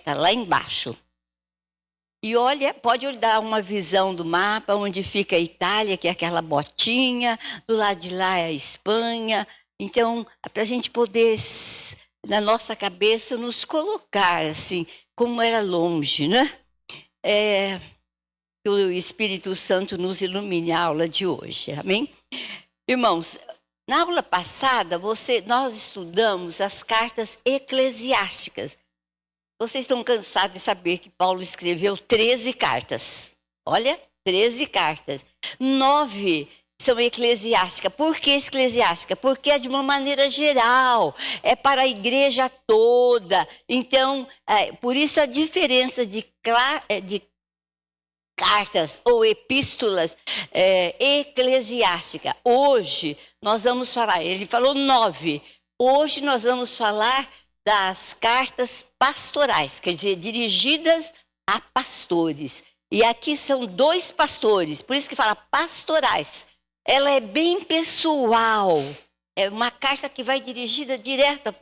reta lá embaixo. E olha, pode dar uma visão do mapa, onde fica a Itália, que é aquela botinha, do lado de lá é a Espanha. Então, para a gente poder, na nossa cabeça, nos colocar assim, como era longe, né? Que o Espírito Santo nos ilumine a aula de hoje, amém? Irmãos, na aula passada, nós estudamos as cartas eclesiásticas. Vocês estão cansados de saber que Paulo escreveu 13 cartas. Olha, 13 cartas. 9 são eclesiásticas. Por que eclesiástica? Porque é de uma maneira geral, é para a igreja toda. Então, por isso a diferença de cartas ou epístolas eclesiásticas. Hoje, nós vamos falar, ele falou 9. Hoje nós vamos falar das cartas pastorais, quer dizer, dirigidas a pastores. E aqui são 2 pastores, por isso que fala pastorais. Ela é bem pessoal, é uma carta que vai dirigida direta,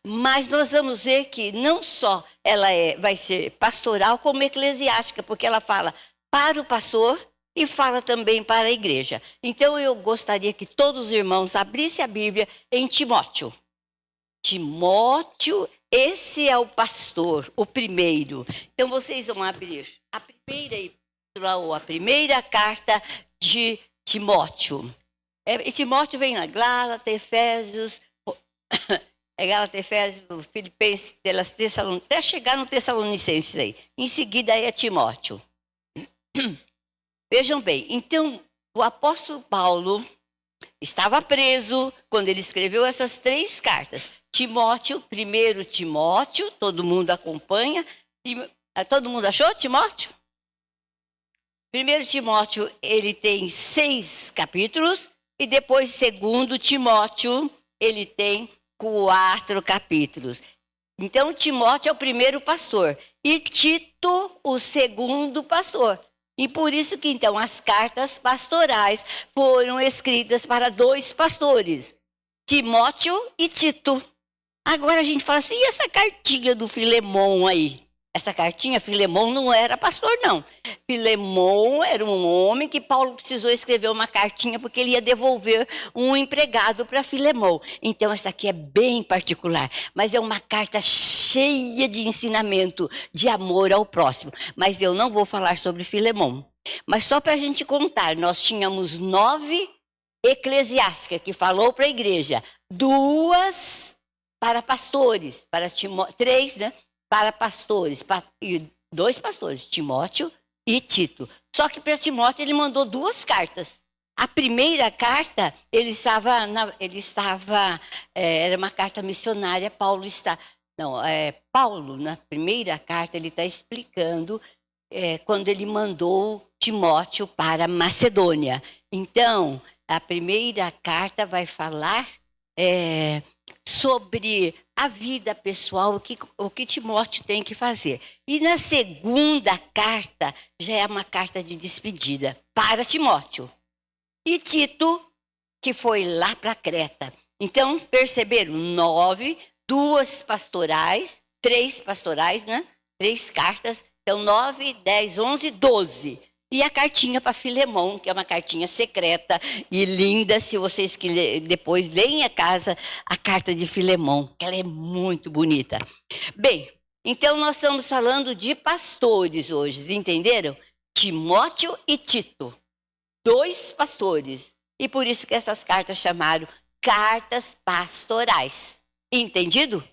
mas nós vamos ver que não só ela vai ser pastoral, como eclesiástica, porque ela fala para o pastor e fala também para a igreja. Então eu gostaria que todos os irmãos abrissem a Bíblia em Timóteo. Timóteo, esse é o pastor, o primeiro. Então vocês vão abrir a primeira epístola ou a primeira carta de Timóteo. Timóteo vem na Gálatas, Efésios, Gálatas, Efésios, Filipenses, Tessalonicenses, até chegar no Tessalonicenses aí. Em seguida é Timóteo. Vejam bem, então o apóstolo Paulo estava preso quando ele escreveu essas 3 cartas. Timóteo, primeiro Timóteo, todo mundo acompanha. Todo mundo achou Timóteo? Primeiro Timóteo, ele tem 6 capítulos. E depois, segundo Timóteo, ele tem 4 capítulos. Então, Timóteo é o primeiro pastor. E Tito, o segundo pastor. E por isso que, então, as cartas pastorais foram escritas para 2 pastores. Timóteo e Tito. Agora a gente fala assim, e essa cartinha do Filemão aí? Essa cartinha, Filemão não era pastor, não. Filemão era um homem que Paulo precisou escrever uma cartinha porque ele ia devolver um empregado para Filemão. Então, essa aqui é bem particular, mas é uma carta cheia de ensinamento, de amor ao próximo. Mas eu não vou falar sobre Filemão. Mas só para a gente contar, nós tínhamos 9 eclesiásticas que falou para a igreja, 2 para pastores, 3, né? Para pastores, e 2 pastores, Timóteo e Tito. Só que para Timóteo ele mandou 2 cartas. A primeira carta, era uma carta missionária, Paulo, na primeira carta, ele está explicando quando ele mandou Timóteo para Macedônia. Então, a primeira carta vai falar sobre a vida pessoal, o que Timóteo tem que fazer. E na segunda carta, já é uma carta de despedida para Timóteo. E Tito, que foi lá para Creta. Então, perceberam? 9, 2 pastorais, 3 pastorais, né? 3 cartas. Então, 9, 10, 11, 12. E a cartinha para Filemão, que é uma cartinha secreta e linda, se vocês que depois leem a casa, a carta de Filemão, que ela é muito bonita. Bem, então nós estamos falando de pastores hoje, entenderam? Timóteo e Tito, 2 pastores. E por isso que essas cartas chamaram cartas pastorais. Entendido?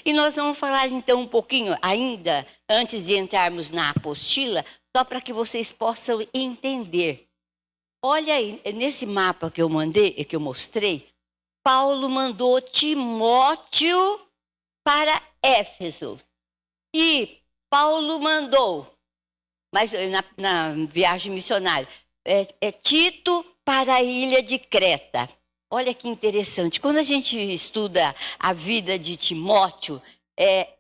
E nós vamos falar então um pouquinho, ainda antes de entrarmos na apostila, só para que vocês possam entender. Olha aí, nesse mapa que eu mostrei, Paulo mandou Timóteo para Éfeso. E Paulo mandou, mas na viagem missionária, Tito para a ilha de Creta. Olha que interessante. Quando a gente estuda a vida de Timóteo,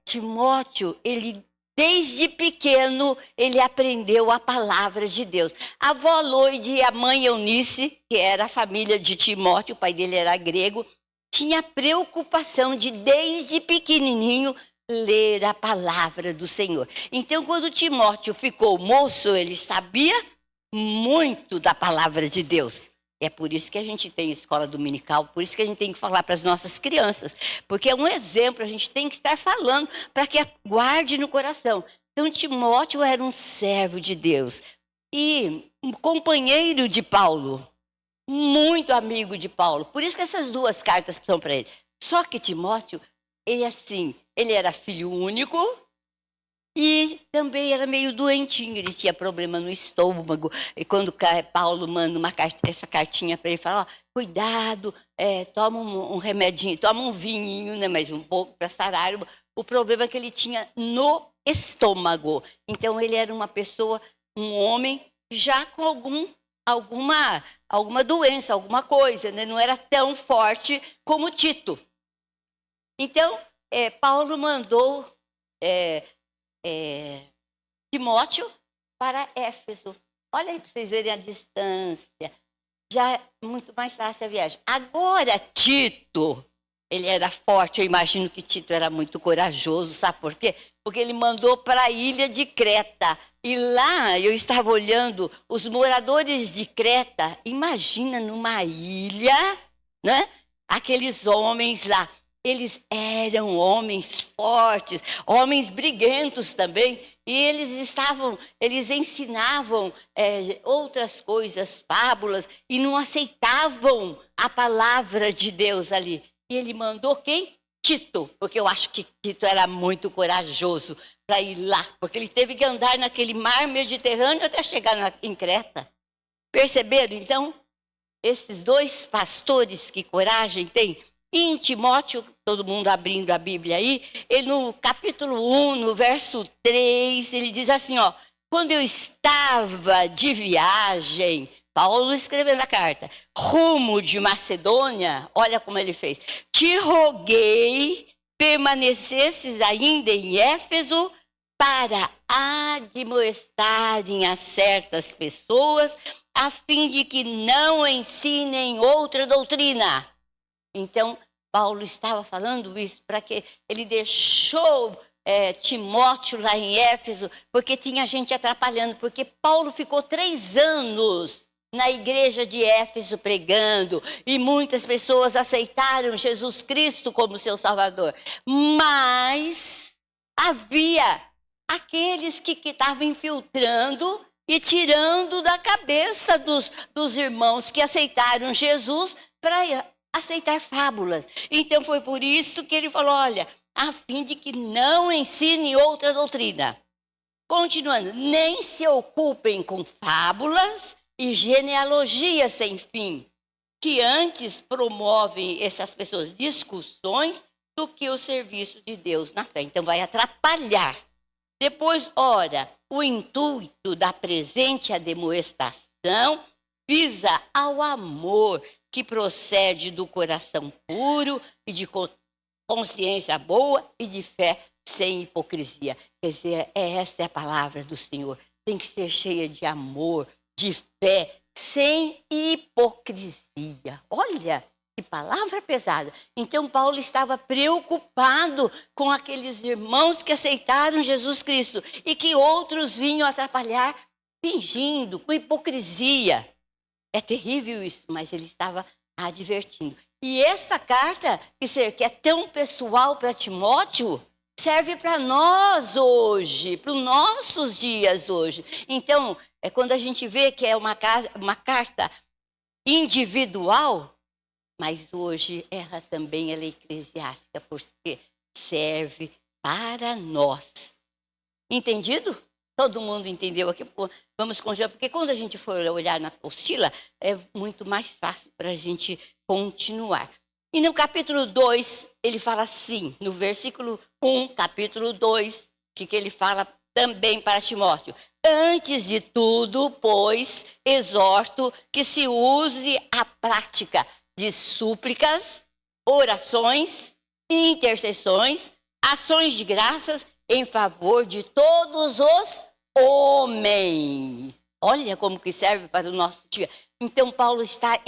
Timóteo, ele desde pequeno, ele aprendeu a palavra de Deus. A avó Loide e a mãe Eunice, que era a família de Timóteo, o pai dele era grego, tinha preocupação de, desde pequenininho, ler a palavra do Senhor. Então, quando Timóteo ficou moço, ele sabia muito da palavra de Deus. É por isso que a gente tem escola dominical, por isso que a gente tem que falar para as nossas crianças. Porque é um exemplo, a gente tem que estar falando para que guarde no coração. Então, Timóteo era um servo de Deus e um companheiro de Paulo, muito amigo de Paulo. Por isso que essas duas cartas são para ele. Só que Timóteo, ele era filho único e também era meio doentinho. Ele tinha problema no estômago. E quando Paulo manda essa cartinha para ele, fala, cuidado, toma um remedinho, toma um vinho, né, mais um pouco para sarar. O problema é que ele tinha no estômago. Então, ele era uma pessoa, um homem, já com alguma doença, alguma coisa, né? Não era tão forte como Tito. Então, Paulo mandou Timóteo para Éfeso. Olha aí para vocês verem a distância. Já é muito mais fácil a viagem. Agora, Tito, ele era forte. Eu imagino que Tito era muito corajoso. Sabe por quê? Porque ele mandou para a ilha de Creta. E lá, eu estava olhando, os moradores de Creta, imagina numa ilha, né? Aqueles homens lá. Eles eram homens fortes, homens briguentos também, e eles ensinavam outras coisas, fábulas, e não aceitavam a palavra de Deus ali. E ele mandou quem? Tito, porque eu acho que Tito era muito corajoso para ir lá, porque ele teve que andar naquele mar Mediterrâneo até chegar em Creta. Perceberam, então? Esses dois pastores, que coragem tem. E em Timóteo, todo mundo abrindo a Bíblia aí, ele no capítulo 1, no verso 3, ele diz assim, ó, quando eu estava de viagem, Paulo escrevendo a carta, rumo de Macedônia, olha como ele fez, te roguei permanecesses ainda em Éfeso para admoestarem a certas pessoas, a fim de que não ensinem outra doutrina. Então, Paulo estava falando isso para que ele deixou Timóteo lá em Éfeso, porque tinha gente atrapalhando, porque Paulo ficou 3 anos na igreja de Éfeso pregando, e muitas pessoas aceitaram Jesus Cristo como seu Salvador. Mas havia aqueles que estavam infiltrando e tirando da cabeça dos irmãos que aceitaram Jesus para aceitar fábulas. Então foi por isso que ele falou, olha, a fim de que não ensine outra doutrina. Continuando, nem se ocupem com fábulas e genealogias sem fim, que antes promovem essas pessoas discussões do que o serviço de Deus na fé. Então vai atrapalhar. Depois, ora, o intuito da presente admoestação visa ao amor que procede do coração puro e de consciência boa e de fé sem hipocrisia. Quer dizer, essa é a palavra do Senhor. Tem que ser cheia de amor, de fé, sem hipocrisia. Olha, que palavra pesada. Então, Paulo estava preocupado com aqueles irmãos que aceitaram Jesus Cristo e que outros vinham atrapalhar, fingindo, com hipocrisia. É terrível isso, mas ele estava advertindo. E essa carta, que é tão pessoal para Timóteo, serve para nós hoje, para os nossos dias hoje. Então, quando a gente vê que é uma carta individual, mas hoje ela também é eclesiástica, porque serve para nós. Entendido? Todo mundo entendeu aqui? Vamos continuar, porque quando a gente for olhar na apostila, é muito mais fácil para a gente continuar. E no capítulo 2, ele fala assim, no versículo 1, capítulo 2, que ele fala também para Timóteo. Antes de tudo, pois, exorto que se use a prática de súplicas, orações, intercessões, ações de graças em favor de todos os homens. Olha como que serve para o nosso dia. Então, Paulo está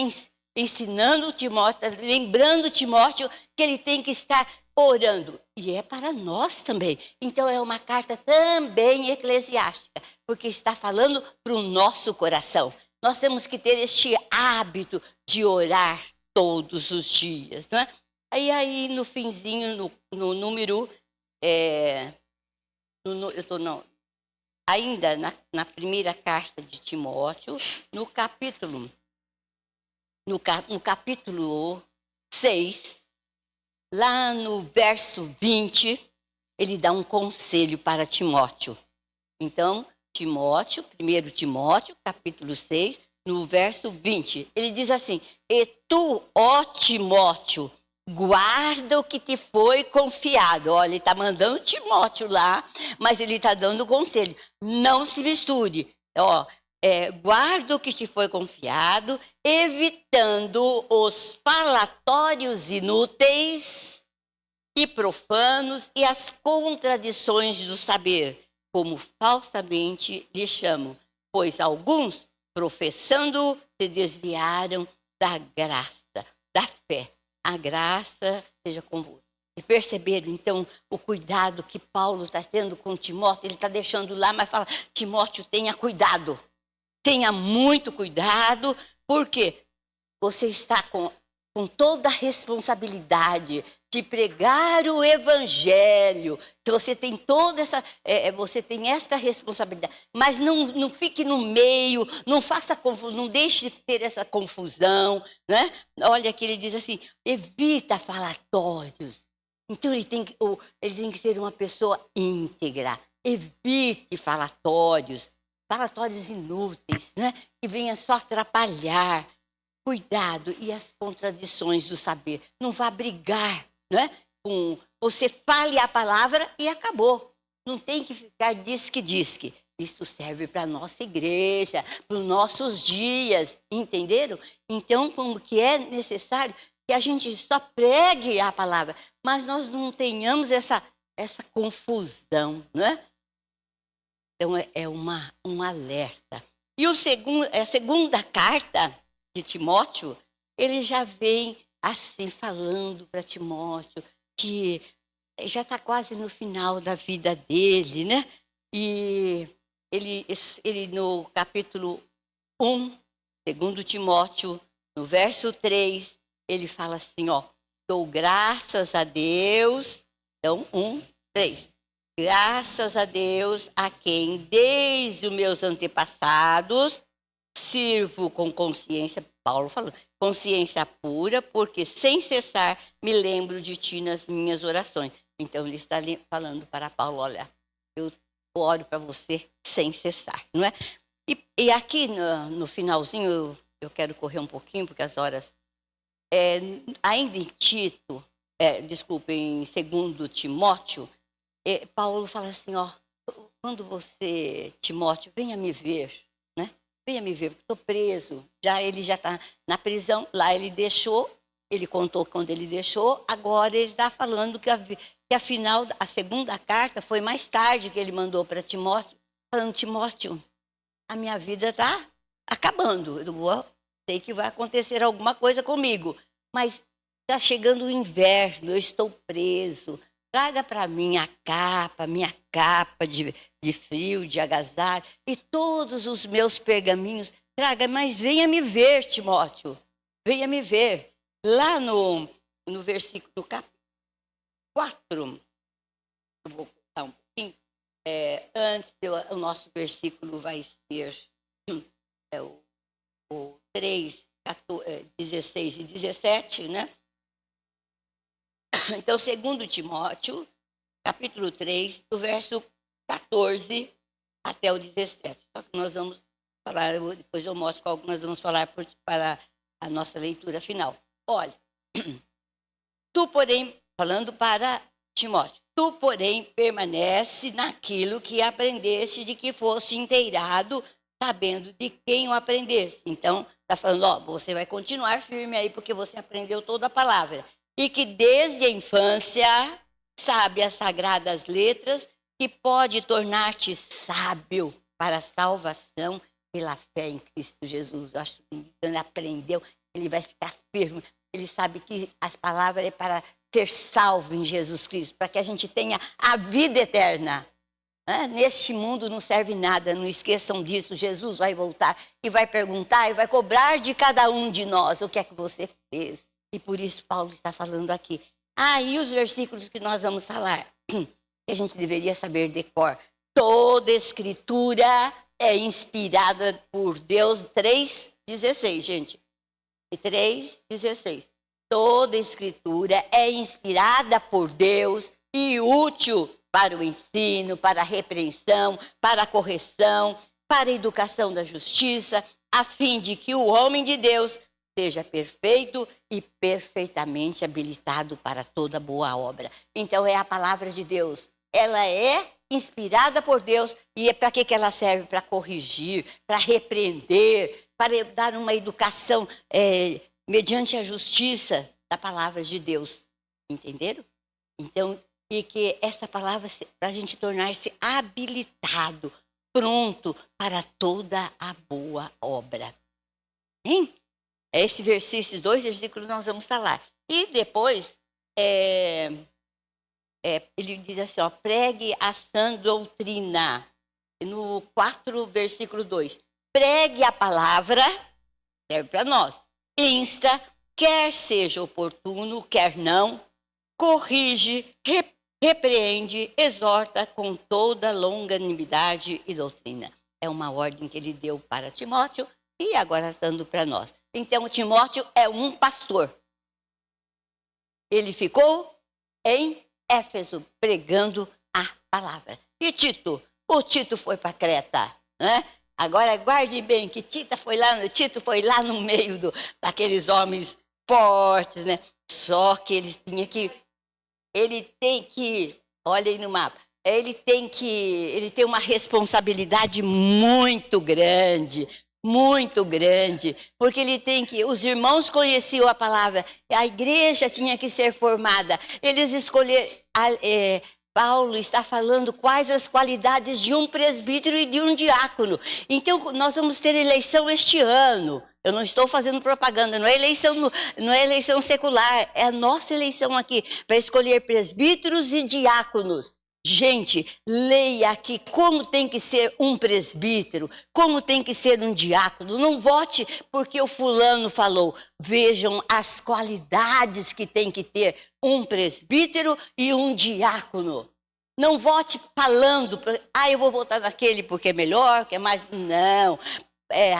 ensinando Timóteo, lembrando Timóteo que ele tem que estar orando. E é para nós também. Então, é uma carta também eclesiástica, porque está falando para o nosso coração. Nós temos que ter este hábito de orar todos os dias, não é? Aí no finzinho, no número... eu estou ainda na primeira carta de Timóteo, no capítulo 6, lá no verso 20, ele dá um conselho para Timóteo. Então, 1 Timóteo, capítulo 6, no verso 20, ele diz assim: e tu, ó Timóteo, guarda o que te foi confiado. Olha, ele está mandando Timóteo lá, mas ele está dando conselho. Não se misture. Guarda o que te foi confiado, evitando os falatórios inúteis e profanos e as contradições do saber, como falsamente lhe chamam, pois alguns, professando, se desviaram da graça, da fé. A graça seja convosco. E perceberam, então, o cuidado que Paulo está tendo com Timóteo. Ele está deixando lá, mas fala: Timóteo, tenha cuidado. Tenha muito cuidado, porque você está com toda a responsabilidade de pregar o evangelho. Você tem toda essa, você tem esta responsabilidade. Mas não fique no meio, não faça confusão, não deixe de ter essa confusão, né? Olha que ele diz assim: evita falatórios. Então ele tem que ser uma pessoa íntegra. Evite falatórios inúteis, né? Que venham só atrapalhar. Cuidado e as contradições do saber. Não vá brigar, né? Você fale a palavra e acabou. Não tem que ficar diz-que. Isto serve para a nossa igreja, para os nossos dias, entenderam? Então, como que é necessário que a gente só pregue a palavra, mas nós não tenhamos essa confusão, né? Então, é um alerta. E a segunda carta de Timóteo, ele já vem assim falando para Timóteo que já está quase no final da vida dele, né? E ele no capítulo 1, 2 Timóteo, no verso 3, ele fala assim, dou graças a Deus, então 3. Graças a Deus, a quem desde os meus antepassados sirvo com consciência, Paulo falando, consciência pura, porque sem cessar me lembro de ti nas minhas orações. Então ele está falando para Paulo: olha, eu oro para você sem cessar, não é? E aqui no finalzinho, eu quero correr um pouquinho, porque as horas... ainda em Tito, em 2 Timóteo, Paulo fala assim, quando você, Timóteo, venha me ver, né? Venha me ver, porque estou preso. Ele já está na prisão, lá ele contou quando ele deixou, agora ele está falando que afinal, a segunda carta foi mais tarde que ele mandou para Timóteo, falando: Timóteo, a minha vida está acabando, sei que vai acontecer alguma coisa comigo, mas está chegando o inverno, eu estou preso. Traga para mim minha capa de frio, de agasalho, e todos os meus pergaminhos. Traga, mas venha me ver, Timóteo. Venha me ver. Lá no versículo 4, eu vou contar um pouquinho. Antes, o nosso versículo vai ser o 3, 16 e 17, né? Então, 2 Timóteo, capítulo 3, do verso 14 até o 17. Só que nós vamos falar, depois eu mostro qual que nós vamos falar para a nossa leitura final. Olha, tu, porém, falando para Timóteo, tu, porém, permanece naquilo que aprendeste, de que foste inteirado, sabendo de quem o aprendeste. Então, está falando, você vai continuar firme aí, porque você aprendeu toda a palavra. E que desde a infância sabe as sagradas letras, que pode tornar-te sábio para a salvação pela fé em Cristo Jesus. Eu acho que ele aprendeu, ele vai ficar firme. Ele sabe que as palavras é para ser salvo em Jesus Cristo, para que a gente tenha a vida eterna. Neste mundo não serve nada, não esqueçam disso. Jesus vai voltar e vai perguntar e vai cobrar de cada um de nós o que é que você fez. E por isso Paulo está falando aqui. E os versículos que nós vamos falar, que a gente deveria saber de cor. Toda escritura é inspirada por Deus. 3,16, gente. 3,16. Toda escritura é inspirada por Deus e útil para o ensino, para a repreensão, para a correção, para a educação da justiça, a fim de que o homem de Deus seja perfeito e perfeitamente habilitado para toda boa obra. Então é a palavra de Deus. Ela é inspirada por Deus e é para que ela serve? Para corrigir, para repreender, para dar uma educação mediante a justiça da palavra de Deus. Entenderam? Então, e que essa palavra, para a gente tornar-se habilitado, pronto para toda a boa obra. Hein? Esses 2 versículos nós vamos falar. E depois, ele diz assim, pregue a sã doutrina. No 4, versículo 2. Pregue a palavra, serve para nós. Insta, quer seja oportuno, quer não, corrige, repreende, exorta com toda longanimidade e doutrina. É uma ordem que ele deu para Timóteo e agora está dando para nós. Então, Timóteo é um pastor. Ele ficou em Éfeso pregando a palavra. E Tito? O Tito foi para Creta, né? Agora guarde bem que Tito foi lá no meio daqueles homens fortes, né? Só que ele tem que, olha aí no mapa, ele tem uma responsabilidade muito grande, porque os irmãos conheciam a palavra, a igreja tinha que ser formada, eles escolheram, Paulo está falando quais as qualidades de um presbítero e de um diácono. Então, nós vamos ter eleição este ano. Eu não estou fazendo propaganda, não é eleição secular, é a nossa eleição aqui, para escolher presbíteros e diáconos. Gente, leia aqui como tem que ser um presbítero, como tem que ser um diácono. Não vote porque o fulano falou. Vejam as qualidades que tem que ter um presbítero e um diácono. Não vote falando, eu vou votar naquele porque é melhor, que é mais... Não.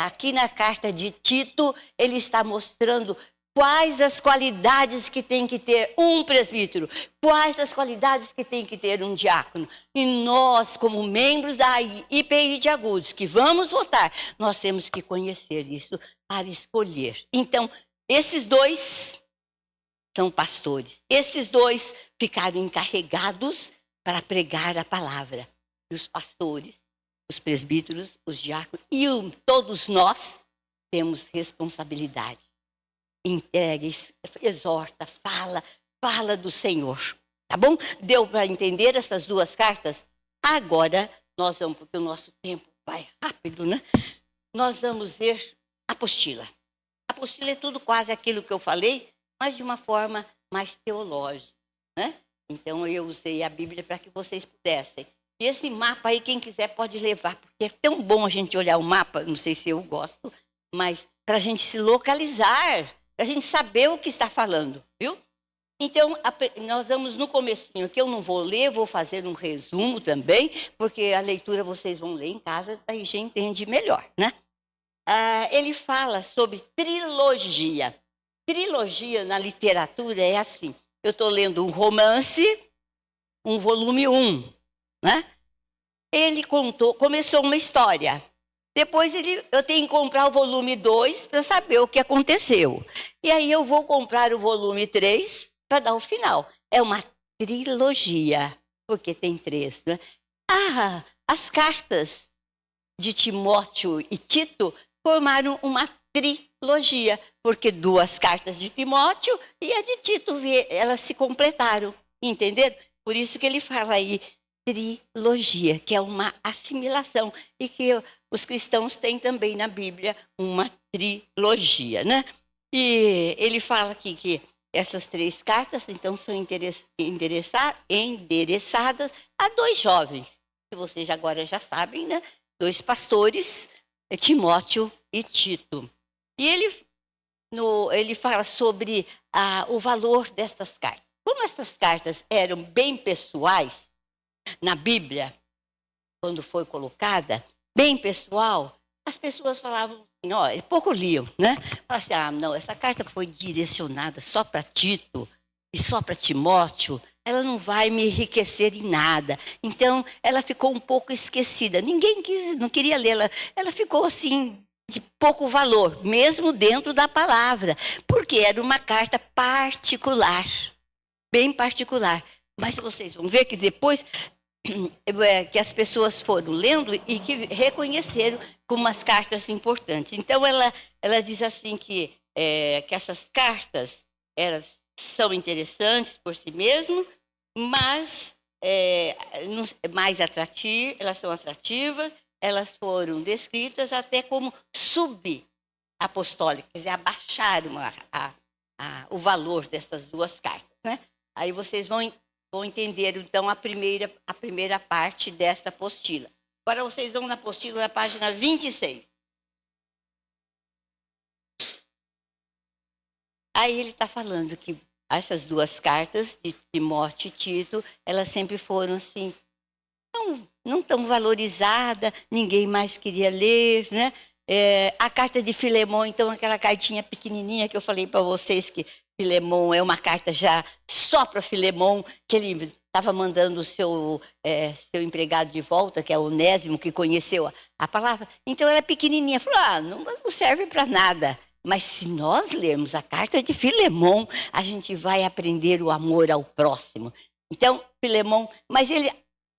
Aqui na carta de Tito, ele está mostrando quais as qualidades que tem que ter um presbítero, quais as qualidades que tem que ter um diácono. E nós, como membros da IPI de Agudos, que vamos votar, nós temos que conhecer isso para escolher. Então, esses 2 são pastores. Esses 2 ficaram encarregados para pregar a palavra. E os pastores, os presbíteros, os diáconos e todos nós temos responsabilidade. Entrega, exorta, fala do Senhor. Tá bom? Deu para entender essas 2 cartas? Agora nós vamos, porque o nosso tempo vai rápido, né? Nós vamos ver a apostila. A apostila é tudo quase aquilo que eu falei, mas de uma forma mais teológica, né? Então eu usei a Bíblia para que vocês pudessem. E esse mapa aí, quem quiser pode levar, porque é tão bom a gente olhar o mapa, não sei se eu gosto, mas para a gente se localizar, para a gente saber o que está falando, viu? Então, nós vamos no comecinho, que eu não vou ler, vou fazer um resumo também, porque a leitura vocês vão ler em casa, aí já entende melhor, né? Ele fala sobre trilogia. Trilogia na literatura é assim, eu estou lendo um romance, um volume 1, né? Ele começou uma história. Depois eu tenho que comprar o volume 2 para saber o que aconteceu. E aí eu vou comprar o volume 3 para dar o final. É uma trilogia, porque tem 3, né? As cartas de Timóteo e Tito formaram uma trilogia, porque 2 cartas de Timóteo e a de Tito, elas se completaram, entenderam? Por isso que ele fala aí trilogia, que é uma assimilação, e que os cristãos têm também na Bíblia uma trilogia, né? E ele fala aqui que essas 3 cartas, então, são endereçadas a 2 jovens, que vocês agora já sabem, né? 2 pastores, Timóteo e Tito. E ele fala sobre o valor destas cartas. Como estas cartas eram bem pessoais, na Bíblia, quando foi colocada, bem pessoal, as pessoas falavam assim, pouco liam, né? Falavam assim, não, essa carta foi direcionada só para Tito e só para Timóteo, ela não vai me enriquecer em nada. Então, ela ficou um pouco esquecida. Ninguém não queria lê-la. Ela ficou assim, de pouco valor, mesmo dentro da palavra, porque era uma carta particular, bem particular. Mas vocês vão ver que depois que as pessoas foram lendo e que reconheceram como as cartas importantes. Então, ela diz assim que essas cartas são interessantes por si mesmo, mas elas são atrativas, elas foram descritas até como subapostólicas, quer dizer, abaixaram o valor dessas 2 cartas, né? Aí vocês vão entender, então, a primeira parte desta apostila. Agora vocês vão na apostila na página 26. Aí ele está falando que essas 2 cartas, de Timóteo e Tito, elas sempre foram assim, não tão valorizadas, ninguém mais queria ler, né? A carta de Filemão, então, aquela cartinha pequenininha que eu falei para vocês que Filemão é uma carta já só para Filemão, que ele estava mandando o seu empregado de volta, que é o Onésimo, que conheceu a palavra. Então, era pequenininha. Falou, não serve para nada. Mas se nós lermos a carta de Filemão, a gente vai aprender o amor ao próximo. Então, Filemão, mas ele,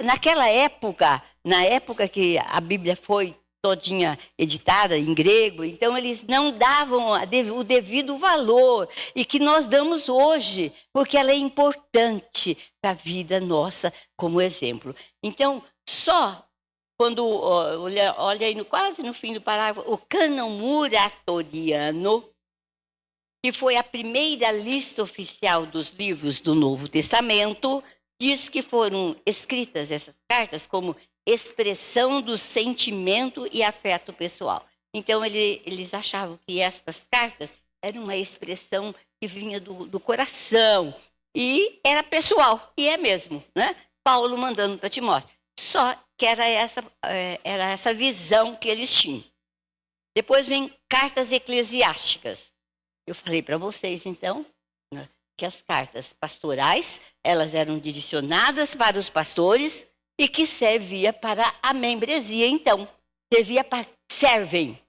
naquela época, na época que a Bíblia foi todinha editada em grego, então eles não davam o devido valor, e que nós damos hoje, porque ela é importante para a vida nossa como exemplo. Então, só quando, olha aí quase no fim do parágrafo, o cânon muratoriano, que foi a primeira lista oficial dos livros do Novo Testamento, diz que foram escritas essas cartas como expressão do sentimento e afeto pessoal. Então, eles achavam que estas cartas eram uma expressão que vinha do coração e era pessoal, e é mesmo, né? Paulo mandando para Timóteo. Só que era essa visão que eles tinham. Depois vem cartas eclesiásticas. Eu falei para vocês, então, né, que as cartas pastorais, elas eram direcionadas para os pastores e que servia para a membresia, então. Servem,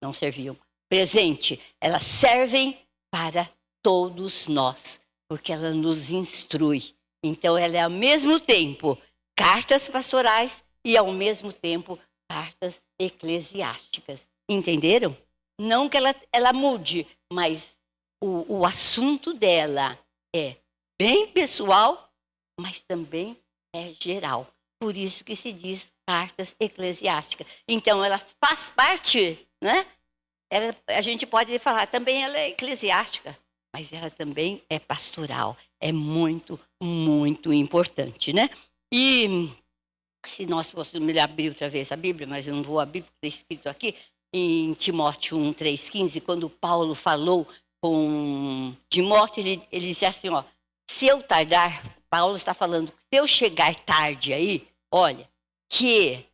não serviam, presente. Elas servem para todos nós, porque ela nos instrui. Então, ela é ao mesmo tempo cartas pastorais e ao mesmo tempo cartas eclesiásticas. Entenderam? Não que ela mude, mas o assunto dela é bem pessoal, mas também é geral. Por isso que se diz cartas eclesiásticas. Então, ela faz parte, né? A gente pode falar, também ela é eclesiástica, mas ela também é pastoral. É muito, muito importante, né? E se nós fôssemos abrir outra vez a Bíblia, mas eu não vou abrir porque está escrito aqui, em Timóteo 1, 3,15, quando Paulo falou com Timóteo, ele disse assim, se eu tardar, Paulo está falando, se eu chegar tarde aí, olha, que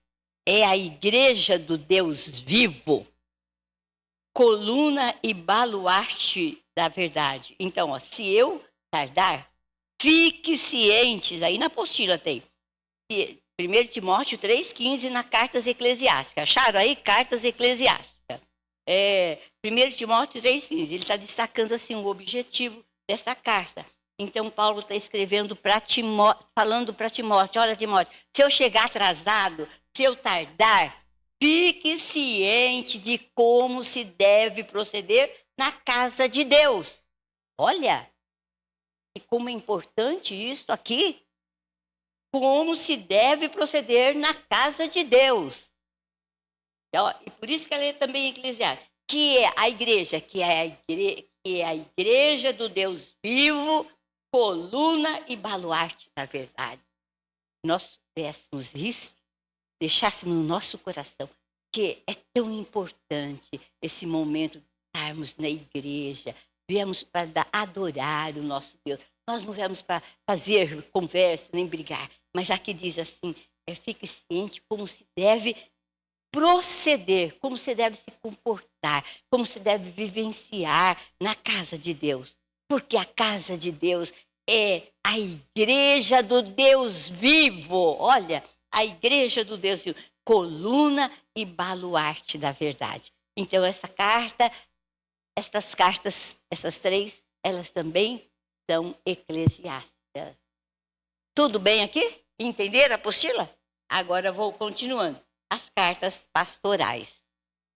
é a igreja do Deus vivo, coluna e baluarte da verdade. Então, se eu tardar, fique cientes, aí na apostila tem, 1 Timóteo 3,15 na Cartas Eclesiásticas. Acharam aí? Cartas Eclesiásticas. 1 Timóteo 3,15. Ele está destacando assim o objetivo dessa carta. Então, Paulo está escrevendo para Timóteo, falando para Timóteo, olha, Timóteo, se eu chegar atrasado, se eu tardar, fique ciente de como se deve proceder na casa de Deus. Olha, e como é importante isso aqui. Como se deve proceder na casa de Deus. E por isso que ela é também eclesiástica. Que é a igreja, que é a igreja do Deus vivo, coluna e baluarte da verdade. Nós soubéssemos isso, deixássemos no nosso coração que é tão importante esse momento de estarmos na igreja. Viemos para adorar o nosso Deus. Nós não viemos para fazer conversa, nem brigar. Mas aqui diz assim, fique ciente como se deve proceder, como se deve se comportar, como se deve vivenciar na casa de Deus. Porque a casa de Deus é a igreja do Deus vivo. Olha, a igreja do Deus vivo, coluna e baluarte da verdade. Então, essas cartas, essas três, elas também são eclesiásticas. Tudo bem aqui? Entenderam a apostila? Agora vou continuando. As cartas pastorais.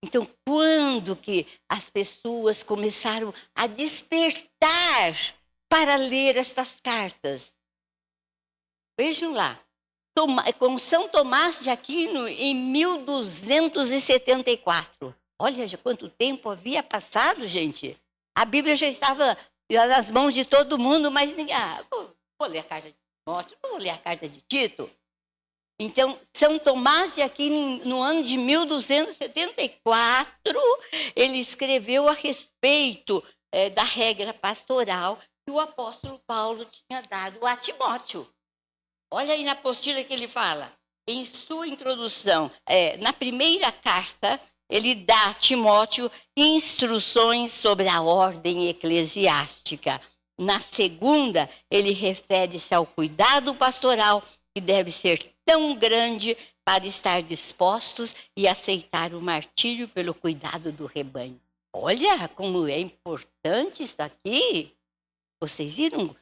Então, quando que as pessoas começaram a despertar para ler estas cartas? Vejam lá. Com São Tomás de Aquino, em 1274. Olha já quanto tempo havia passado, gente. A Bíblia já estava nas mãos de todo mundo, mas ninguém... vou ler a carta de Timóteo, não vou ler a carta de Tito. Então, São Tomás de Aquino, no ano de 1274, ele escreveu a respeito da regra pastoral que o apóstolo Paulo tinha dado a Timóteo. Olha aí na apostila que ele fala. Em sua introdução, na primeira carta, ele dá a Timóteo instruções sobre a ordem eclesiástica. Na segunda, ele refere-se ao cuidado pastoral, que deve ser tão grande para estar dispostos e aceitar o martírio pelo cuidado do rebanho. Olha como é importante isso aqui. Vocês viram?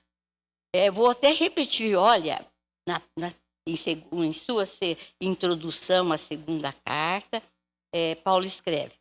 Vou até repetir, olha, em sua introdução à segunda carta, Paulo escreve,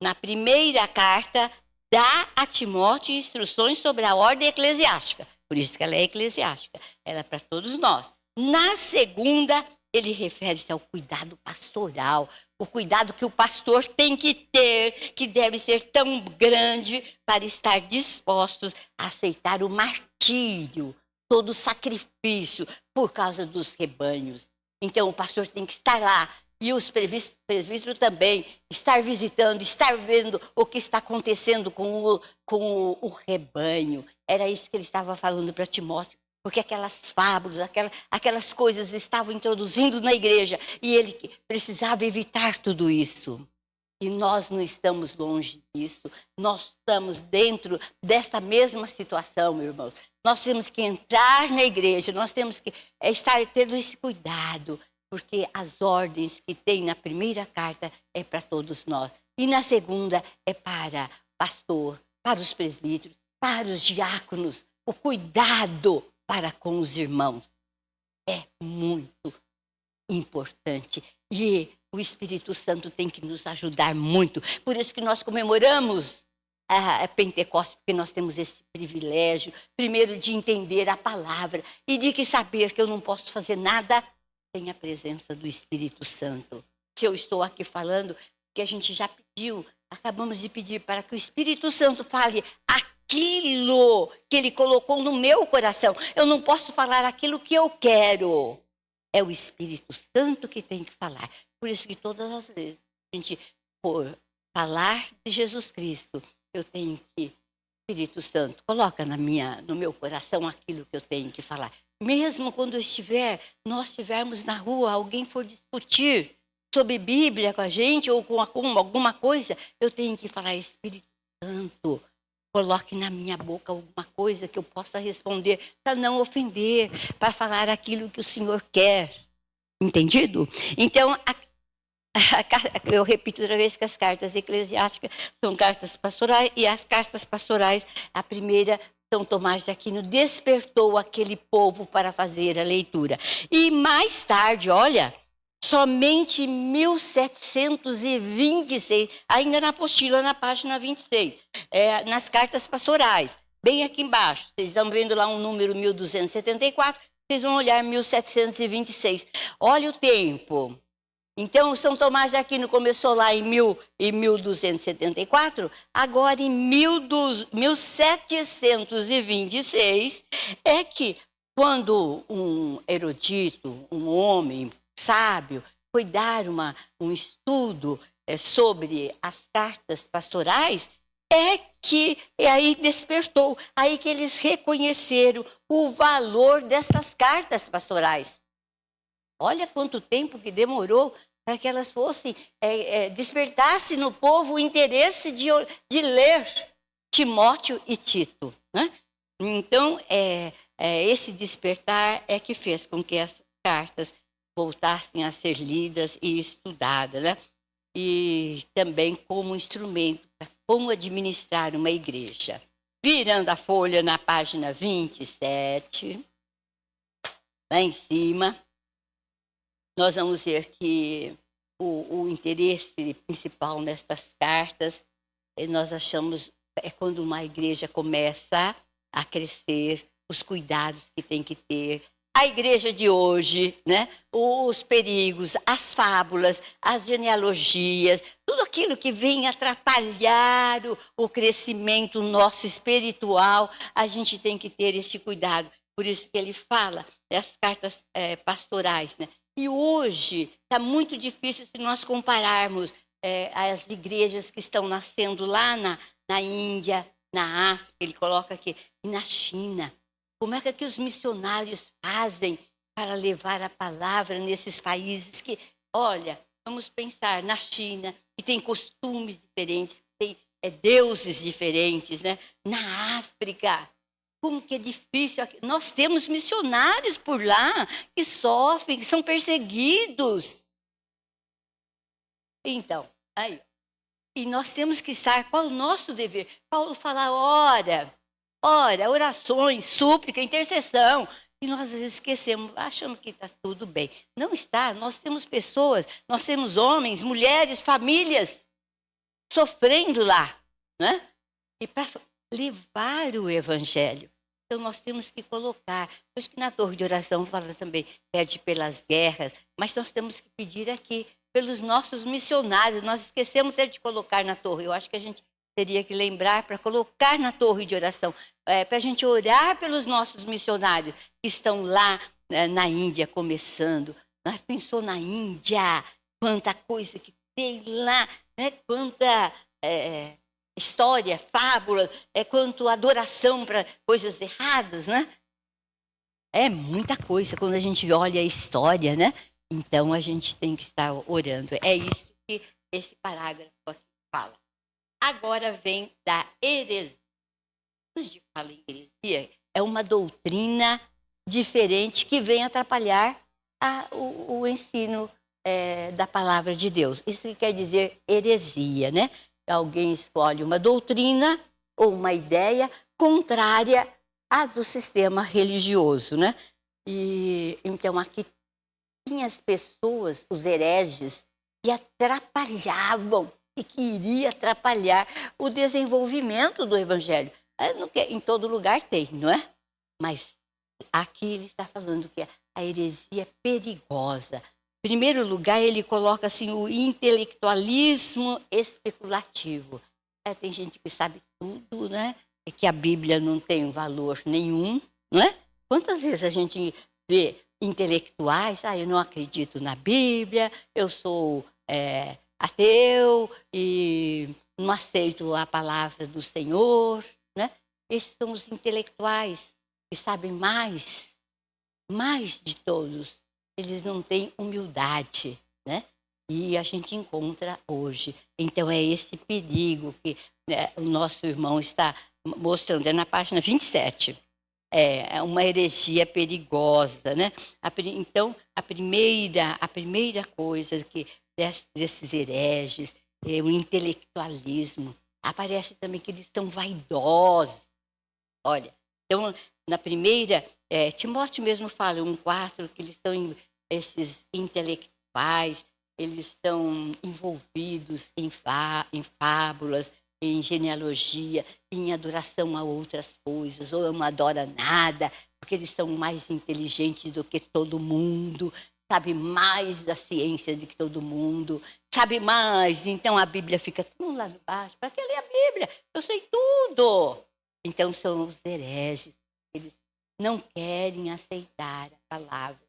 na primeira carta, dá a Timóteo instruções sobre a ordem eclesiástica. Por isso que ela é eclesiástica. Ela é para todos nós. Na segunda, ele refere-se ao cuidado pastoral, o cuidado que o pastor tem que ter, que deve ser tão grande para estar dispostos a aceitar o martírio, todo o sacrifício por causa dos rebanhos. Então, o pastor tem que estar lá, e os presbíteros também, estar visitando, estar vendo o que está acontecendo com o rebanho. Era isso que ele estava falando para Timóteo. Porque aquelas fábulas, aquelas coisas estavam introduzindo na igreja. E ele precisava evitar tudo isso. E nós não estamos longe disso. Nós estamos dentro dessa mesma situação, meus irmãos. Nós temos que entrar na igreja. Nós temos que estar tendo esse cuidado. Porque as ordens que tem na primeira carta é para todos nós. E na segunda é para pastor, para os presbíteros, para os diáconos. O cuidado para com os irmãos é muito importante. E o Espírito Santo tem que nos ajudar muito. Por isso que nós comemoramos a Pentecostes, porque nós temos esse privilégio, primeiro de entender a palavra e de que saber que eu não posso fazer nada sem a presença do Espírito Santo. Se eu estou aqui falando, que a gente já pediu, acabamos de pedir para que o Espírito Santo fale aquilo que ele colocou no meu coração. Eu não posso falar aquilo que eu quero. É o Espírito Santo que tem que falar. Por isso que todas as vezes a gente for falar de Jesus Cristo, eu tenho que, Espírito Santo, coloca no meu coração aquilo que eu tenho que falar. Mesmo quando nós estivermos na rua, alguém for discutir sobre Bíblia com a gente ou com alguma coisa, eu tenho que falar, Espírito Santo, coloque na minha boca alguma coisa que eu possa responder para não ofender, para falar aquilo que o Senhor quer. Entendido? Então, eu repito outra vez que as cartas eclesiásticas são cartas pastorais, e as cartas pastorais, a primeira, São Tomás de Aquino despertou aquele povo para fazer a leitura. E mais tarde, olha, somente em 1726, ainda na apostila, na página 26, nas cartas pastorais, bem aqui embaixo, vocês estão vendo lá um número 1274, vocês vão olhar 1726. Olha o tempo. Então, São Tomás de Aquino começou lá em 1274, agora em 1726, é que quando um erudito, um homem sábio, foi dar um estudo sobre as cartas pastorais, aí despertou, aí que eles reconheceram o valor dessas cartas pastorais. Olha quanto tempo que demorou para que elas fossem, despertasse no povo o interesse de ler Timóteo e Tito, né? Então, esse despertar é que fez com que as cartas voltassem a ser lidas e estudadas, né? E também como instrumento para como administrar uma igreja. Virando a folha na página 27, lá em cima, nós vamos ver que o interesse principal nestas cartas, nós achamos, quando uma igreja começa a crescer, os cuidados que tem que ter. A igreja de hoje, né? Os perigos, as fábulas, as genealogias, tudo aquilo que vem atrapalhar o crescimento nosso espiritual, a gente tem que ter esse cuidado. Por isso que ele fala das cartas pastorais, né? E hoje está muito difícil se nós compararmos as igrejas que estão nascendo lá na Índia, na África, ele coloca aqui, e na China. Como é que os missionários fazem para levar a palavra nesses países que, olha, vamos pensar na China, que tem costumes diferentes, tem deuses diferentes, né? Na África, como que é difícil. Nós temos missionários por lá que sofrem, que são perseguidos. Então, aí. E nós temos que estar, qual é o nosso dever? Paulo fala, ora, orações, súplica, intercessão. E nós às vezes esquecemos, achamos que está tudo bem. Não está, nós temos pessoas, nós temos homens, mulheres, famílias sofrendo lá, né? E para levar o evangelho. Então nós temos que colocar, acho que na torre de oração fala também, pede pelas guerras, mas nós temos que pedir aqui pelos nossos missionários. Nós esquecemos até de colocar na torre, eu acho que a gente teria que lembrar para colocar na torre de oração, para a gente orar pelos nossos missionários que estão lá na Índia começando. Nós pensou na Índia, quanta coisa que tem lá, né? Quanta história, fábula, quanto adoração para coisas erradas, né? É muita coisa quando a gente olha a história, né? Então a gente tem que estar orando. É isso que esse parágrafo aqui fala. Agora vem da heresia. Quando a gente fala em heresia, é uma doutrina diferente que vem atrapalhar o ensino da palavra de Deus. Isso que quer dizer heresia, né? Alguém escolhe uma doutrina ou uma ideia contrária à do sistema religioso, né? E então aqui tinha as pessoas, os hereges, que atrapalhavam, que queria atrapalhar o desenvolvimento do evangelho. Em todo lugar tem, não é? Mas aqui ele está falando que a heresia é perigosa. Em primeiro lugar, ele coloca assim o intelectualismo especulativo. Tem gente que sabe tudo, né? E que a Bíblia não tem valor nenhum, não é? Quantas vezes a gente vê intelectuais, eu não acredito na Bíblia, eu sou ateu e não aceito a palavra do Senhor, né? Esses são os intelectuais que sabem mais de todos. Eles não têm humildade, né? E a gente encontra hoje. Então é esse perigo que o nosso irmão está mostrando, na página 27. É uma heresia perigosa, né? Então, a primeira coisa que desses hereges é o intelectualismo. Aparece também que eles são vaidosos. Olha, então, na primeira, Timóteo mesmo fala, 1,4, que eles estão, esses intelectuais, eles estão envolvidos em fábulas, em genealogia, em adoração a outras coisas, ou não adora nada, porque eles são mais inteligentes do que todo mundo. sabe mais da ciência do que todo mundo, sabe mais. Então a Bíblia fica tão lá embaixo. Para que ler a Bíblia? Eu sei tudo. Então são os hereges. Eles não querem aceitar a palavra.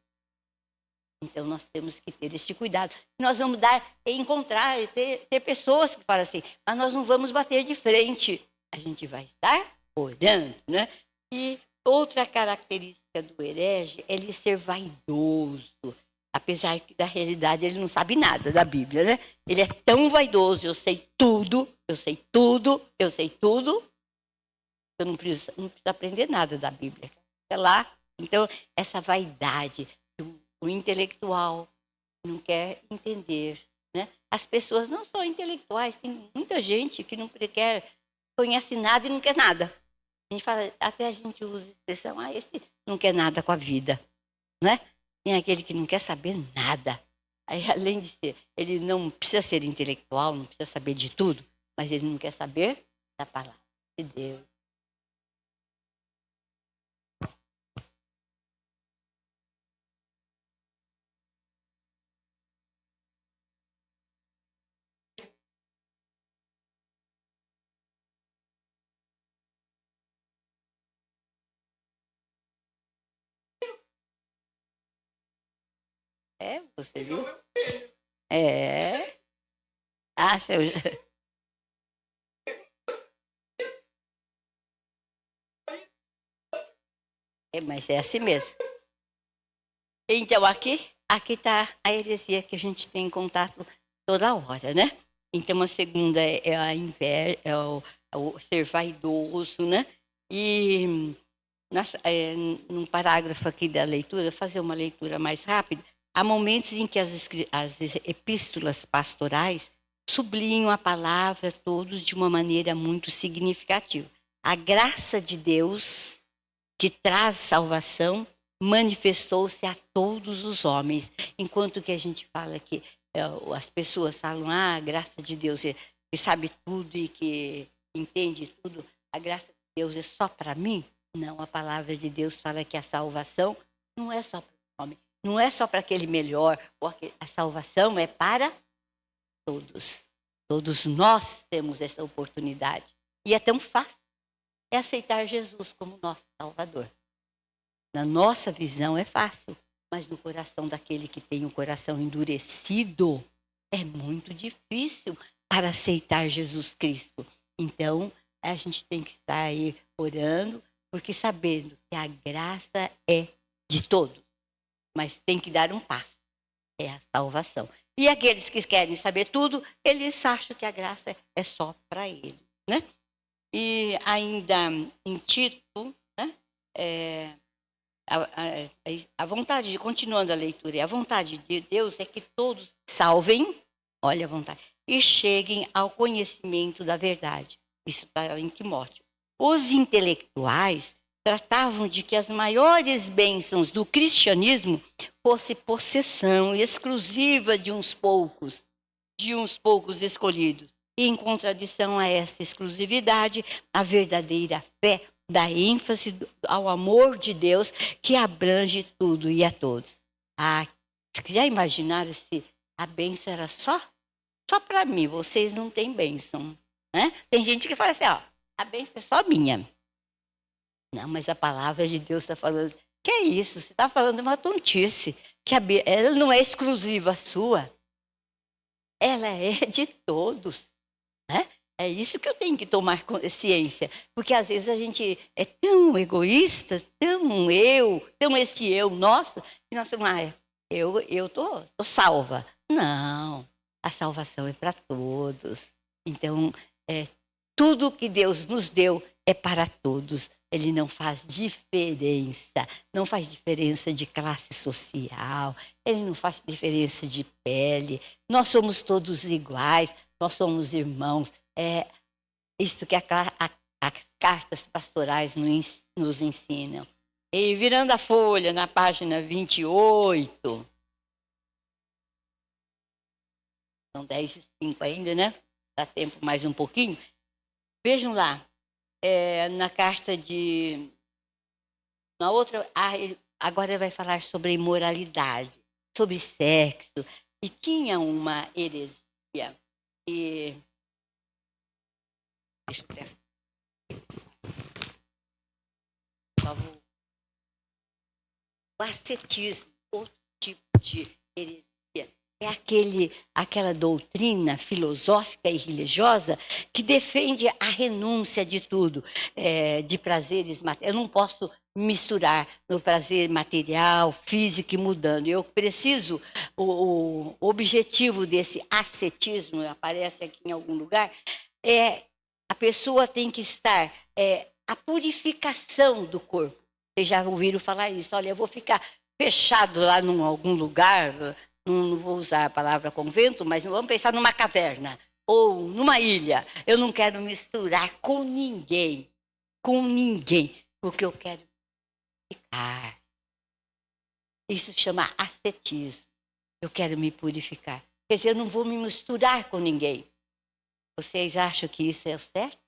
Então nós temos que ter esse cuidado. Nós vamos encontrar, ter pessoas que falam assim, mas nós não vamos bater de frente. A gente vai estar orando, né? E outra característica do herege é ele ser vaidoso. Apesar que, da realidade, ele não sabe nada da Bíblia, né? Ele é tão vaidoso, eu sei tudo, eu sei tudo, eu sei tudo. Eu não preciso aprender nada da Bíblia. É lá. Então, essa vaidade, o intelectual não quer entender, né? As pessoas não são intelectuais, tem muita gente que não quer, conhece nada e não quer nada. A gente fala, até a gente usa a expressão, esse não quer nada com a vida, né? Tem aquele que não quer saber nada. Aí, além de ser, ele não precisa ser intelectual, não precisa saber de tudo, mas ele não quer saber da palavra de Deus. É, você viu? É. Seu... mas é assim mesmo. Então, aqui está a heresia que a gente tem em contato toda hora, né? Então, a segunda é a inveja, é o ser vaidoso, né? E num parágrafo aqui da leitura, fazer uma leitura mais rápida, há momentos em que as epístolas pastorais sublinham a palavra todos de uma maneira muito significativa. A graça de Deus, que traz salvação, manifestou-se a todos os homens. Enquanto que a gente fala que as pessoas falam, a graça de Deus que sabe tudo e que entende tudo, a graça de Deus é só para mim? Não, a palavra de Deus fala que a salvação não é só para o homem, não é só para aquele melhor, a salvação é para todos. Todos nós temos essa oportunidade. E é tão fácil, é aceitar Jesus como nosso Salvador. Na nossa visão é fácil, mas no coração daquele que tem o coração endurecido, é muito difícil para aceitar Jesus Cristo. Então, a gente tem que estar aí orando, porque sabendo que a graça é de todos, mas tem que dar um passo, é a salvação. E aqueles que querem saber tudo, eles acham que a graça é só para eles, né? E ainda em Tito, né? A vontade, continuando a leitura, a vontade de Deus é que todos salvem, olha a vontade, e cheguem ao conhecimento da verdade. Isso está em Timóteo. Os intelectuais tratavam de que as maiores bênçãos do cristianismo fosse possessão exclusiva de uns poucos escolhidos. E em contradição a essa exclusividade, a verdadeira fé dá ênfase ao amor de Deus que abrange tudo e a todos. Já imaginaram se a bênção era só para mim? Vocês não têm bênção, né? Tem gente que fala assim, a bênção é só minha. Não, mas a palavra de Deus está falando, que é isso? Você está falando uma tontice, que ela não é exclusiva sua, ela é de todos, né? É isso que eu tenho que tomar consciência, porque às vezes a gente é tão egoísta, tão este eu nosso, que nós falamos, eu tô salva. Não, a salvação é para todos. Então, tudo que Deus nos deu é para todos. Ele não faz diferença, não faz diferença de classe social, ele não faz diferença de pele. Nós somos todos iguais, nós somos irmãos. É isto que as cartas pastorais nos ensinam. E virando a folha na página 28, são 10h05 ainda, né? Dá tempo mais um pouquinho. Vejam lá, na carta de... Na outra, agora ele vai falar sobre imoralidade. sobre sexo. E tinha uma heresia que... Deixa eu ver. O ascetismo, outro tipo de heresia, é aquela doutrina filosófica e religiosa que defende a renúncia de tudo, de prazeres materiais. Eu não posso misturar meu prazer material, físico e mudando. Eu preciso, o objetivo desse ascetismo, aparece aqui em algum lugar, é a pessoa tem que estar, a purificação do corpo. Vocês já ouviram falar isso? Olha, eu vou ficar fechado lá em algum lugar, não vou usar a palavra convento, mas vamos pensar numa caverna ou numa ilha. Eu não quero misturar com ninguém, porque eu quero ficar. Isso chama ascetismo. Eu quero me purificar. Quer dizer, eu não vou me misturar com ninguém. Vocês acham que isso é o certo?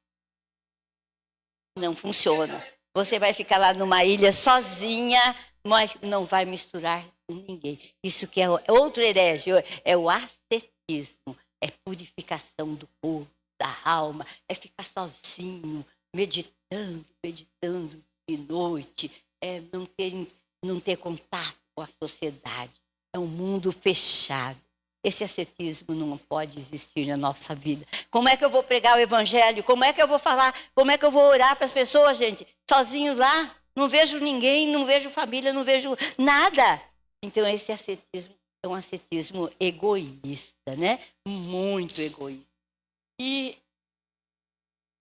Não funciona. Você vai ficar lá numa ilha sozinha, mas não vai misturar com ninguém. Isso que é outro herege, é o ascetismo, é purificação do corpo, da alma, é ficar sozinho, meditando de noite, não ter contato com a sociedade. É um mundo fechado. Esse ascetismo não pode existir na nossa vida. Como é que eu vou pregar o evangelho? Como é que eu vou falar? Como é que eu vou orar para as pessoas, gente? Sozinho lá? Não vejo ninguém, não vejo família, não vejo nada. Então, esse ascetismo é um ascetismo egoísta, né? Muito egoísta. E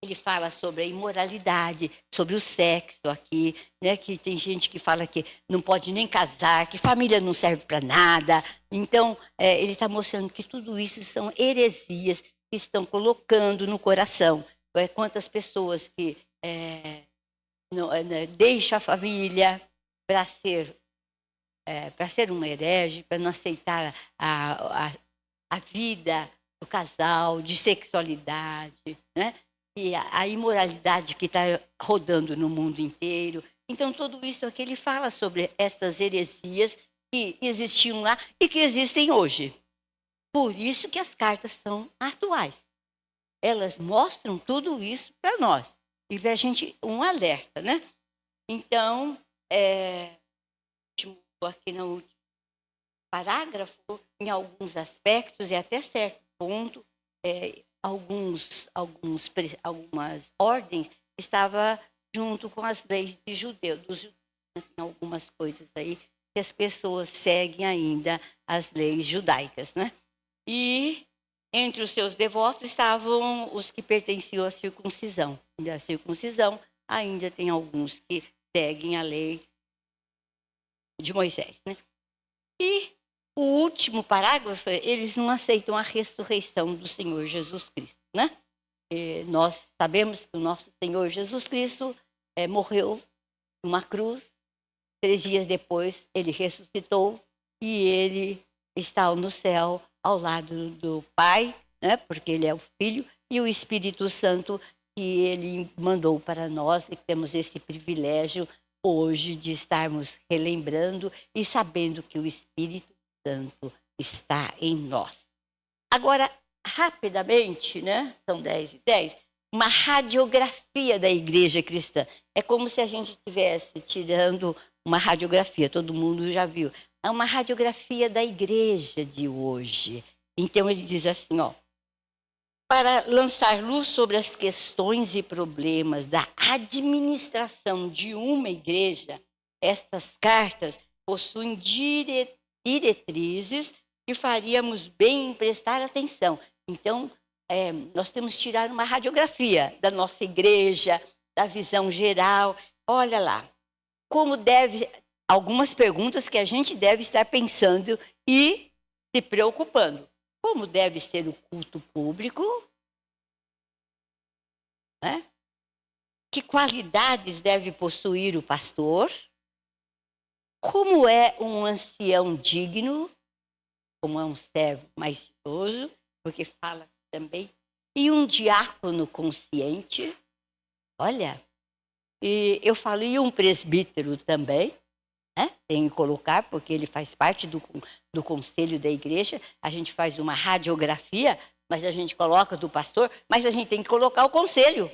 ele fala sobre a imoralidade, sobre o sexo aqui, né? Que tem gente que fala que não pode nem casar, que família não serve para nada. Então, ele está mostrando que tudo isso são heresias que estão colocando no coração. Quantas pessoas que deixam a família para ser um herege, para não aceitar a vida do casal, de sexualidade, né? E a imoralidade que está rodando no mundo inteiro. Então, tudo isso aqui ele fala sobre essas heresias que existiam lá e que existem hoje. Por isso que as cartas são atuais. Elas mostram tudo isso para nós. E para a gente um alerta, né? Então, aqui no último parágrafo, em alguns aspectos e até certo ponto, algumas ordens estavam junto com as leis dos judeus. Tem algumas coisas aí que as pessoas seguem ainda as leis judaicas, né? E entre os seus devotos estavam os que pertenciam à circuncisão. E a circuncisão ainda tem alguns que seguem a lei de Moisés, né? E o último parágrafo, eles não aceitam a ressurreição do Senhor Jesus Cristo, né? E nós sabemos que o nosso Senhor Jesus Cristo morreu numa cruz, 3 dias depois ele ressuscitou e ele está no céu ao lado do Pai, né? Porque ele é o Filho, e o Espírito Santo que ele mandou para nós, e temos esse privilégio hoje de estarmos relembrando e sabendo que o Espírito Santo está em nós. Agora, rapidamente, né? São 10:10, uma radiografia da igreja cristã. É como se a gente estivesse tirando uma radiografia, todo mundo já viu. É uma radiografia da igreja de hoje. Então ele diz assim, para lançar luz sobre as questões e problemas da administração de uma igreja, estas cartas possuem diretrizes que faríamos bem em prestar atenção. Então, nós temos que tirar uma radiografia da nossa igreja, da visão geral. Olha lá, algumas perguntas que a gente deve estar pensando e se preocupando. Como deve ser o culto público? Né? Que qualidades deve possuir o pastor? Como é um ancião digno? Como é um servo mais idoso? Porque fala também. E um diácono consciente? Olha, e eu falei um presbítero também. né? Tem que colocar, porque ele faz parte do conselho da igreja. A gente faz uma radiografia, mas a gente coloca do pastor, mas a gente tem que colocar o conselho.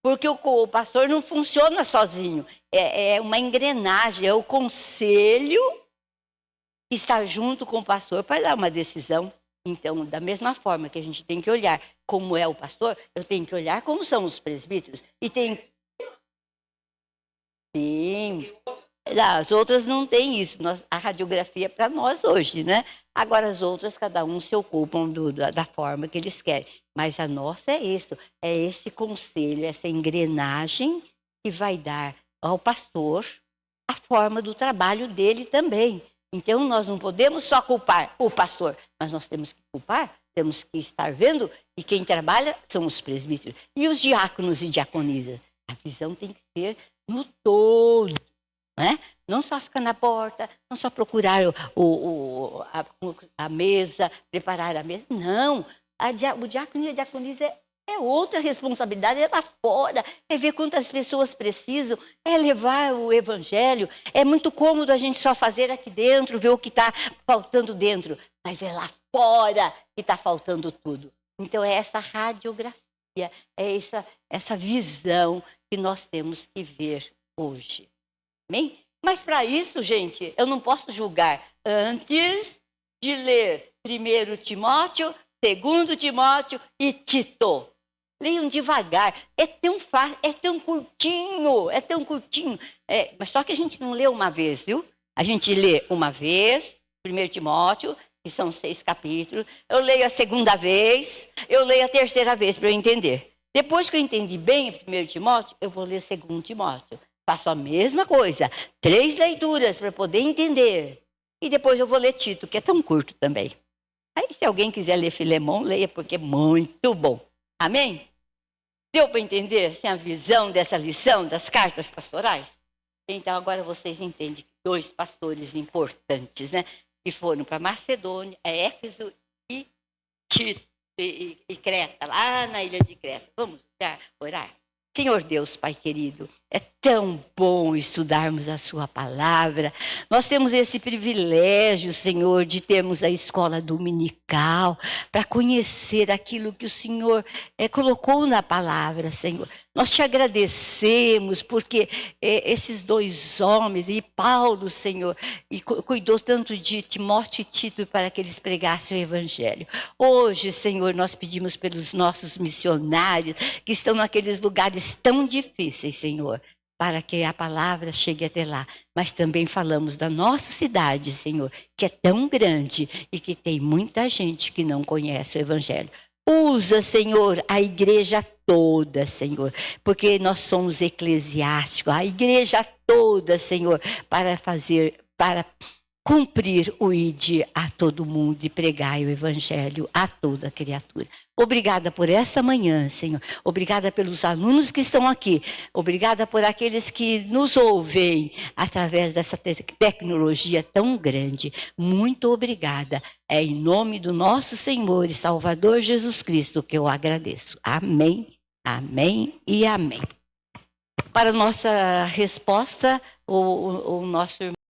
Porque o pastor não funciona sozinho. É uma engrenagem, é o conselho que está junto com o pastor para dar uma decisão. Então, da mesma forma que a gente tem que olhar como é o pastor, eu tenho que olhar como são os presbíteros. E tem... Sim. As outras não têm isso. A radiografia é para nós hoje, né? Agora as outras, cada um se ocupam da forma que eles querem. Mas a nossa é isso. É esse conselho, essa engrenagem que vai dar ao pastor a forma do trabalho dele também. Então, nós não podemos só culpar o pastor, mas nós temos que culpar, temos que estar vendo que quem trabalha são os presbíteros. E os diáconos e diaconisas. A visão tem que ser no todo, né? Não só ficar na porta, não só procurar a mesa, preparar a mesa. Não, o diácono e a diaconisa é outra responsabilidade, é lá fora, é ver quantas pessoas precisam, é levar o evangelho. É muito cômodo a gente só fazer aqui dentro, ver o que está faltando dentro, mas é lá fora que está faltando tudo. Então é essa radiografia, é essa visão que nós temos que ver hoje. Amém? Mas para isso, gente, eu não posso julgar antes de ler 1 Timóteo, 2 Timóteo e Tito. Leiam devagar, é tão fácil, é tão curtinho. Mas só que a gente não lê uma vez, viu? A gente lê uma vez, 1 Timóteo, que são 6 capítulos. Eu leio a segunda vez, eu leio a terceira vez para eu entender. Depois que eu entendi bem 1 Timóteo, eu vou ler 2 Timóteo. Faço a mesma coisa, 3 leituras para poder entender. E depois eu vou ler Tito, que é tão curto também. Aí se alguém quiser ler Filemão, leia, porque é muito bom. Amém? Deu para entender assim, a visão dessa lição das cartas pastorais? Então agora vocês entendem 2 pastores importantes, né? Que foram para Macedônia, Éfeso e Tito, e Creta, lá na ilha de Creta. Vamos orar? Senhor Deus, Pai querido, é tão bom estudarmos a sua palavra. Nós temos esse privilégio, Senhor, de termos a escola dominical para conhecer aquilo que o Senhor colocou na palavra, Senhor. Nós te agradecemos porque esses 2 homens, e Paulo, Senhor, e cuidou tanto de Timóteo e Tito para que eles pregassem o evangelho. Hoje, Senhor, nós pedimos pelos nossos missionários que estão naqueles lugares tão difíceis, Senhor, para que a palavra chegue até lá. Mas também falamos da nossa cidade, Senhor, que é tão grande e que tem muita gente que não conhece o evangelho. Usa, Senhor, a igreja toda, Senhor, porque nós somos eclesiásticos, a igreja toda, Senhor, para cumprir o ide a todo mundo e pregar o evangelho a toda criatura. Obrigada por essa manhã, Senhor. Obrigada pelos alunos que estão aqui. Obrigada por aqueles que nos ouvem através dessa tecnologia tão grande. Muito obrigada. É em nome do nosso Senhor e Salvador Jesus Cristo que eu agradeço. Amém, amém e amém. Para nossa resposta, o nosso irmão